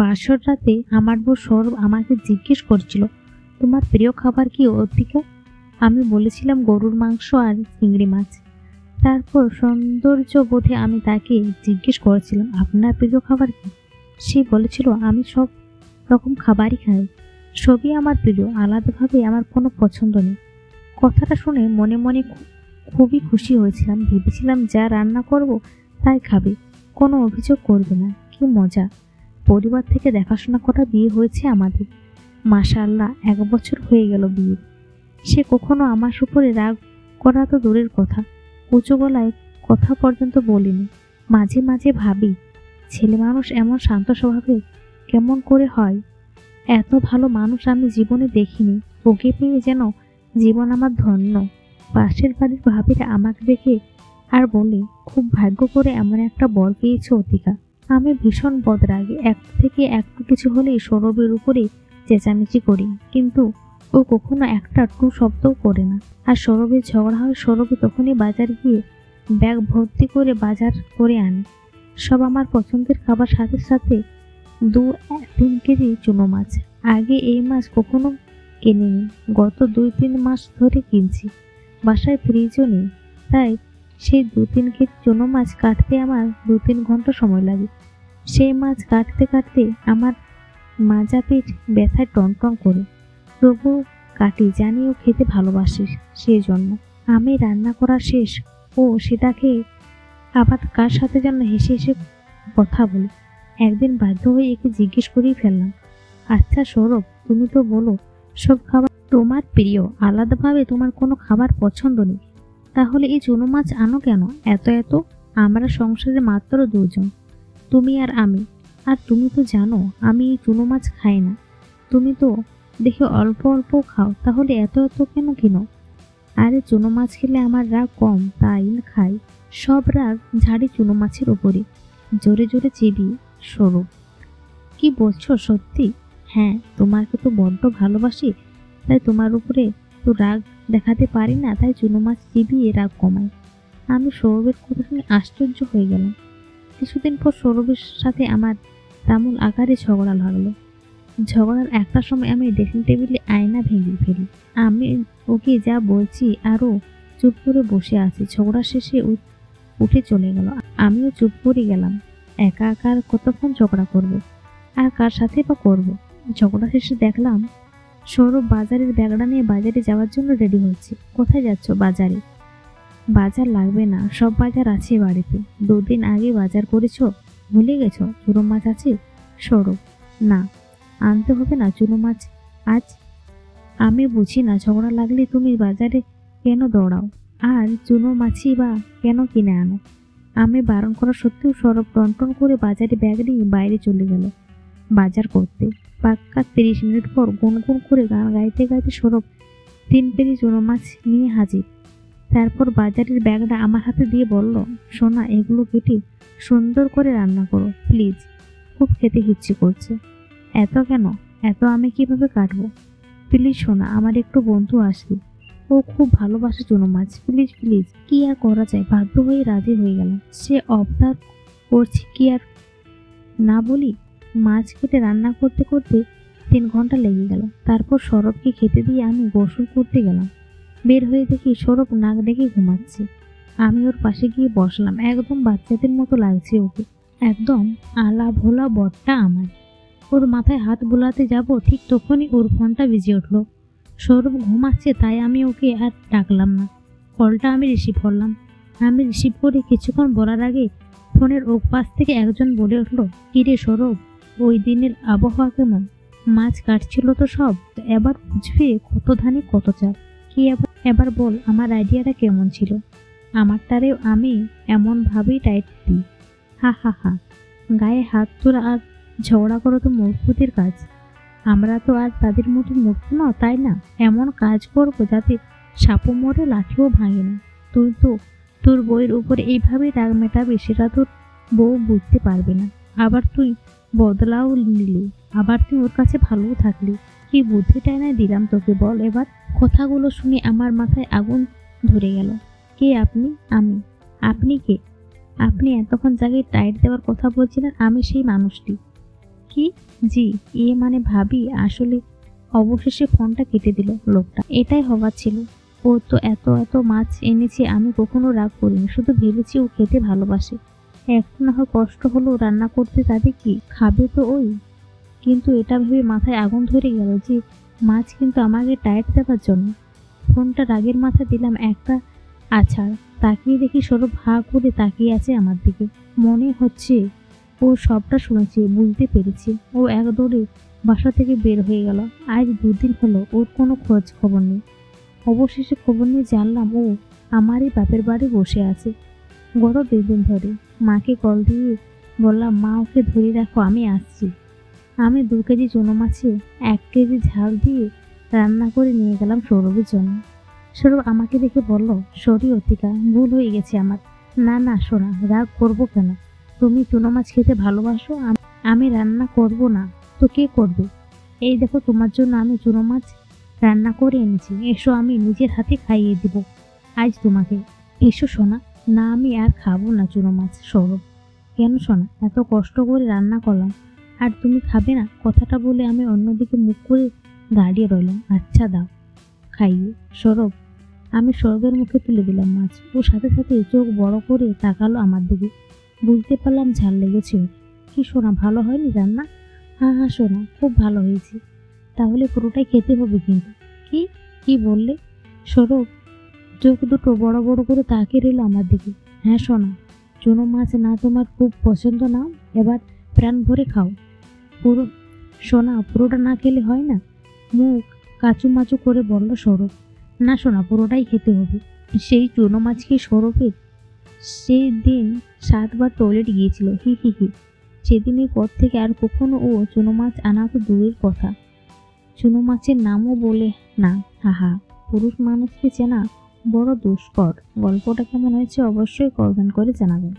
বাসর রাতে আমার বউ সৌরভ আমাকে জিজ্ঞেস করছিল, তোমার প্রিয় খাবার কি অতিকা? আমি বলেছিলাম গরুর মাংস আর চিংড়ি মাছ। তারপর সৌন্দর্য বোধে আমি তাকে জিজ্ঞেস করেছিলাম, আপনার প্রিয় খাবার কি? সে বলেছিল, আমি সব রকম খাবারই খাই, সবই আমার প্রিয়, আলাদাভাবে আমার কোনো পছন্দ নেই। কথাটা শুনে মনে মনে খুবই খুশি হয়েছিলাম। ভেবেছিলাম যা রান্না করব তাই খাবে, কোনো অভিযোগ করবে না। কি মজা! পরিবার থেকে দেখাশোনা করা বিয়ে হয়েছে আমাদের। মাশাআল্লাহ, 1 বছর হয়ে গেল বিয়ে। সে কখনো আমার উপরে রাগ করা তো দূরের কথা, উঁচু গলায় কথা পর্যন্ত বলিনি। মাঝে মাঝে ভাবি, ছেলে মানুষ এমন শান্ত স্বভাবের কেমন করে হয়? এত ভালো মানুষ আমি জীবনে দেখিনি। ওকে পেয়ে যেন জীবন আমার ধন্য। পাশের বাড়ির ভাবিরা আমাকে দেখে আর বলে, খুব ভাগ্য করে এমন একটা বর পেয়েছ অতিকা। আমি ভীষণ বদরাগী, একটু থেকে একটু কিছু হলেই সৌরভের উপরে চেঁচামেচি করি, কিন্তু ও কখনো একটা টু শব্দও করে না। আর সৌরভের ঝগড়া হয়, সৌরভে তখনই বাজার গিয়ে ব্যাগ ভর্তি করে বাজার করে আনে। সব আমার পছন্দের খাবার, সাথে সাথে 2-3 কেজি চুনো মাছ। আগে এই মাছ কখনো কিনিনি, গত 2-3 মাস ধরে কিনছি। বাসায় ফ্রিজও নেই, তাই সেই 2-3 কেজি চুনো মাছ কাটতে আমার 2-3 ঘন্টা সময় লাগে। সেই মাছ কাটতে কাটতে আমার মাজা পেট ব্যথায় টনটন করে, তবু কাটি, জানি ও খেতে ভালোবাসিস, সেই জন্য। আমি রান্না করা শেষ, ও সেটা খেয়ে আবার কার সাথে যেন হেসে হেসে কথা বলে। একদিন বাধ্য হয়ে একে জিজ্ঞেস করেই ফেললাম, আচ্ছা সৌরভ, তুমি তো বলো সব খাবার তোমার প্রিয়, আলাদাভাবে তোমার কোনো খাবার পছন্দ নেই, তাহলে এই চুনো মাছ আনো কেন এত এত? আমরা সংসারে মাত্র 2 জন, তুমি আর আমি। আর তুমি তো জানো আমি এই চুনো মাছ খাই না। তুমি তো দেখে অল্প অল্প খাও, তাহলে এত এত কেন কিনো? আরে চুনো মাছ খেলে আমার রাগ কম, তাই খাই। সব রাগ ঝাড়ি চুনো মাছের উপরে। জোরে জোরে চিবি সৌরভ। কি বলছো সত্যি? হ্যাঁ, তোমাকে তো বড্ড ভালোবাসি, তাই তোমার উপরে তো রাগ দেখাতে পারি না, তাই চুনো মাছ চিবিয়ে রাগ কমাই। আমি সৌরভের কথা শুনে আশ্চর্য হয়ে গেলাম। কিছুদিন পর সৌরভের সাথে আমার তামুল আকারে ঝগড়া লাগলো। ঝগড়ার একটা সময় আমি ড্রেসিং টেবিলে আয়না ভেঙে ফেলি। আমি ওকে যা বলছি আরও চুপ করে বসে আছি। ঝগড়া শেষে উঠে চলে গেল। আমিও চুপ করে গেলাম। একা একা আর কতক্ষণ ঝগড়া করব, আর কার সাথে বা করব? ঝগড়া শেষে দেখলাম সৌরভ বাজারের ব্যাগটা নিয়ে বাজারে যাওয়ার জন্য রেডি হচ্ছে। কোথায় যাচ্ছ? বাজারে। বাজার লাগবে না, সব বাজার আছে বাড়িতে। 2 দিন আগে বাজার করেছ, ভুলে গেছ? চুনো মাছ আছে? সৌরভ, না, আনতে হবে না চুনো মাছ আজ। আমি বুঝি না, ঝগড়া লাগলে তুমি বাজারে কেন দৌড়াও, আর চুনো মাছই বা কেন কিনে আনো? আমি বারণ করা সত্ত্বেও সৌরভ টনটন করে বাজারে ব্যাগ নিয়ে বাইরে চলে গেল বাজার করতে। পাক্কা 30 মিনিট পর গুনগুন করে গান গাইতে গাইতে সৌরভ 3 কেজি চুনো মাছ নিয়ে হাজির। তারপর বাজারের ব্যাগটা আমার হাতে দিয়ে বলল, সোনা, এগুলো কেটে সুন্দর করে রান্না করো প্লিজ, খুব খেতে ইচ্ছে করছে। এত কেন? এত আমি কিভাবে কাটবো? প্লিজ সোনা, আমার একটু বন্ধু আসবে, ও খুব ভালোবাসে চুনো মাছ, প্লিজ প্লিজ। কি আর করা যায়, বাধ্য হয়ে রাজি হয়ে গেলাম। সে অবতার করছি, কি আর না বলি। মাছ কেটে রান্না করতে করতে 3 ঘন্টা লেগে গেল। তারপর সৌরভকে খেতে দিয়ে আমি গোসল করতে গেলাম। বের হয়ে দেখি সৌরভ নাক ডেকে ঘুমাচ্ছে। আমি ওর পাশে গিয়ে বসলাম। একদম বাচ্চাদের মতো লাগছে ওকে, একদম আলা ভোলা বরটা আমার। ওর মাথায় হাত বোলাতে যাব, ঠিক তখনই ওর ফোনটা বেজে উঠলো। সৌরভ ঘুমাচ্ছে, তাই আমি ওকে আর ডাকলাম না। কলটা আমি রিসিভ করলাম। আমি রিসিভ করে কিছুক্ষণ বলার আগে ফোনের ও পাশ থেকে একজন বলে উঠল, কিরে সৌরভ, ওই দিনের আবহাওয়া কেমন? মাছ কাটছিল তো সব, এবার বুঝবে কত ধানে কত চাল। কি এবার বল, আমার আইডিয়াটা কেমন ছিল? আমারটারেও আমি এমনভাবেই টাইট দিই। হা হা হা। গায়ে হাত তোলা আর ঝগড়া করো তো মূর্খদের কাজ। আমরা তো আর তাদের মতো মূর্খ না, তাই না? এমন কাজ করবো যাতে সাপও মরে লাঠিও ভাঙে না। তুই তো তোর বউয়ের উপরে এইভাবে রাগ মেটাবি, সেটা তোর বউ বুঝতে পারবে না। আবার তুই বদলাও নিলি, আবার তুই ওর কাছে ভালোও থাকলি। কি বুদ্ধিটাই না দিলাম তোকে বল এবার? কথাগুলো শুনে আমার মাথায় আগুন ধরে গেল। কে আপনি? আমি? আপনি কে? আপনি এতক্ষণ জায়গায় টাইট দেওয়ার কথা বলছিলেন, আমি সেই মানুষটি। কি? জি। মানে ভাবি আসলে অবশেষে ফোনটা কেটে দিল লোকটা। এটাই হবার ছিল। ও তো এত এত মাছ এনেছে, আমি কখনো রাগ করিনি, শুধু ভেবেছি ও খেতে ভালোবাসে। একটু না হয় কষ্ট হলো রান্না করতে, তাতে কি, খাবে তো ওই। কিন্তু এটা ভেবে মাথায় আগুন ধরে গেল যে মাছ কিন্তু আমাকে টাইট দেওয়ার জন্য। ফোনটা রাগের মাথায় দিলাম একটা আছাড়। তাকিয়ে দেখি সৌরভ হা করে তাকিয়ে আছে আমার দিকে। মনে হচ্ছে ও সবটা শুনেছে, বুঝতে পেরেছে। ও এক দৌড়ে বাসা থেকে বের হয়ে গেল। আজ 2 দিন হলো ওর কোনো খোঁজ খবর নেই। অবশেষে খবর নিয়ে জানলাম ও আমারই বাপের বাড়ি বসে আছে গত 2 দিন ধরে। মাকে কল দিয়ে বললাম, মা ওকে ধরে রাখো, আমি আসছি। আমি 2 কেজি চুনো মাছে 1 কেজি ঝাল দিয়ে রান্না করে নিয়ে গেলাম সৌরভের জন্য। সৌরভ আমাকে দেখে বলল, সরি অতিকা, ভুল হয়ে গেছে আমার। না না সোনা, রাগ করবো কেন? তুমি চুনো মাছ খেতে ভালোবাসো, আমি রান্না করব না তো কে করবে? এই দেখো তোমার জন্য আমি চুনো মাছ রান্না করে এনেছি, এসো আমি নিজের হাতে খাইয়ে দিব আজ তোমাকে। এসো সোনা। না আমি আর খাবো না চুনো মাছ। সৌরভ, কেন সোনা? এত কষ্ট করে রান্না করলাম আর তুমি খাবে না? কথাটা বলে আমি অন্যদিকে মুখ করে দাঁড়িয়ে রইলাম। আচ্ছা দাও খাইয়ে। সৌরভ, আমি সৌরভের মুখে তুলে দিলাম মাছ। ও সাথে সাথে চোখ বড় করে তাকালো আমার দিকে। বুঝতে পারলাম ঝাল লেগেছে ওর। কি সোনা, ভালো হয়নি রান্না? হ্যাঁ হ্যাঁ সোনা, খুব ভালো হয়েছে। তাহলে পুরোটাই খেতে হবে কিন্তু। কি কি বললে? সৌরভ চোখ দুটো বড় বড় করে তাকিয়ে রইল আমার দিকে। হ্যাঁ সোনা, চুনো মাছ না তোমার খুব পছন্দ না? এবার প্রাণ ভরে খাও। পুরো সোনা, পুরোটা না খেলে হয় না? মুখ কাচুমাচু করে বলল সৌরভ। না সোনা, পুরোটাই খেতে হবে। সেই চুনো মাছ কি সৌরভের? সেই দিন 7 বার টয়লেট গিয়েছিল, হি হি হি। সেদিনের পর থেকে আর কখনো ও চুনো মাছ আনা তো দূরের কথা, চুনো মাছের নামও বলে না। হাহা, পুরুষ মানুষকে চেনা বড় দুষ্কর। গল্পটা কেমন হয়েছে অবশ্যই কমেন্ট করে জানাবেন।